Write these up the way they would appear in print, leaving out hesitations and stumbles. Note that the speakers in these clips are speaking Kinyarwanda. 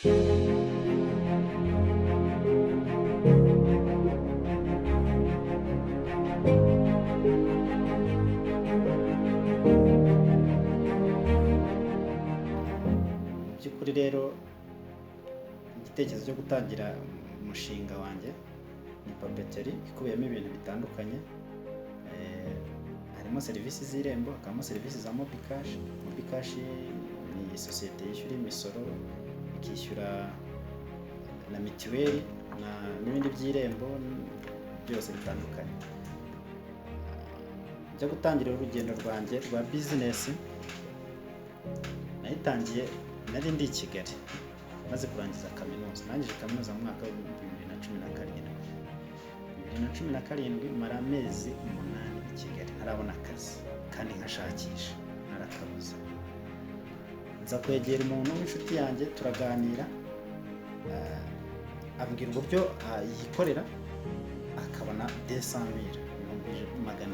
by'ukuri rero igitekerezo cyo gutangira umushinga wanjye ni papeteri ikubiyemo ibintu bitandukanye. Harimo serivisi z'irembo, hakabamo serivisi za mobikashi. Mobikashi ni sosiyete yishyura imisoro, ikishyura na mituweli n'ibindi by'irembo byose bitandukanye. Njya gutangira urugendo rwanjye rwa bizinesi, nayitangiye nari ndi i Kigali maze kurangiza kaminuza. Narangije kaminuza mu mwaka wa 2017 mara amezi 8 i Kigali ntarabona akazi kandi nkashakisha narakabuze. Nza kwegera umuntu w'inshuti yanjye turaganira, ambwira uburyo yikorera akabona 200,000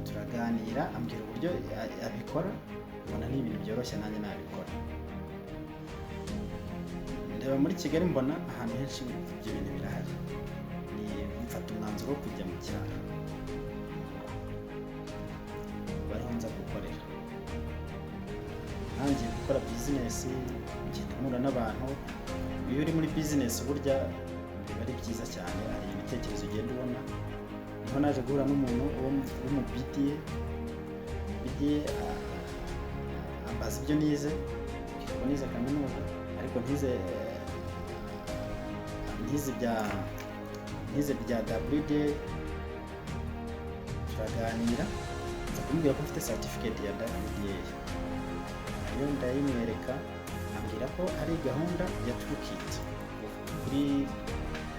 turaganira, ambwira uburyo abikora, mbona ni ibintu byoroshye nanjye nabikora. Ndeba muri Kigali mbona ahantu henshi ibyo bintu birahari, mfata umwanzuro wo kujya mu cyaro bariho nza gukorera. Ntangiye gukora bizinesi, ngenda mpura n'abantu. Iyo uri muri bizinesi burya biba ari byiza cyane, hari ibitekerezo ugenda ubona. Niho naje guhura n'umuntu wo mu BDA ambaza ibyo nize, kuko nize kaminuza ariko ntize bya WDA. turaganira, nza kumubwira ko mfite certificate ya WDA, nayo ndayimwereka, ambwira ko ari gahunda ya Toolkit kuri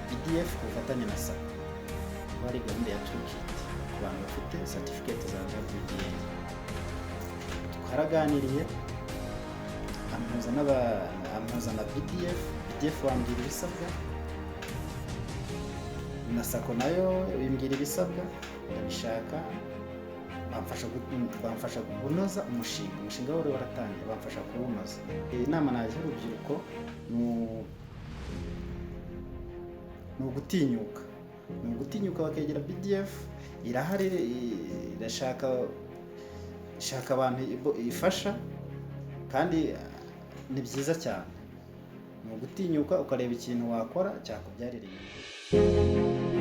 PDF ku bufatanye na SACCO, ko ari gahunda ya Toolkit ku bantu bafite certificate za WDA. Twaraganiriye, ampuza na PDF wambwira ibisabwa, na SACCO nayo bimbwira ibisabwa, ndabishaka, bamfasha kunoza umushinga wari waratangiye, bamfasha kuwunoza. Inama naje urubyiruko ni ugutinyuka bakegera PDF. Irahari, irashaka abantu ifasha, kandi ni byiza cyane. Ni ugutinyuka ukareba ikintu wakora cyakubyarira inyungu.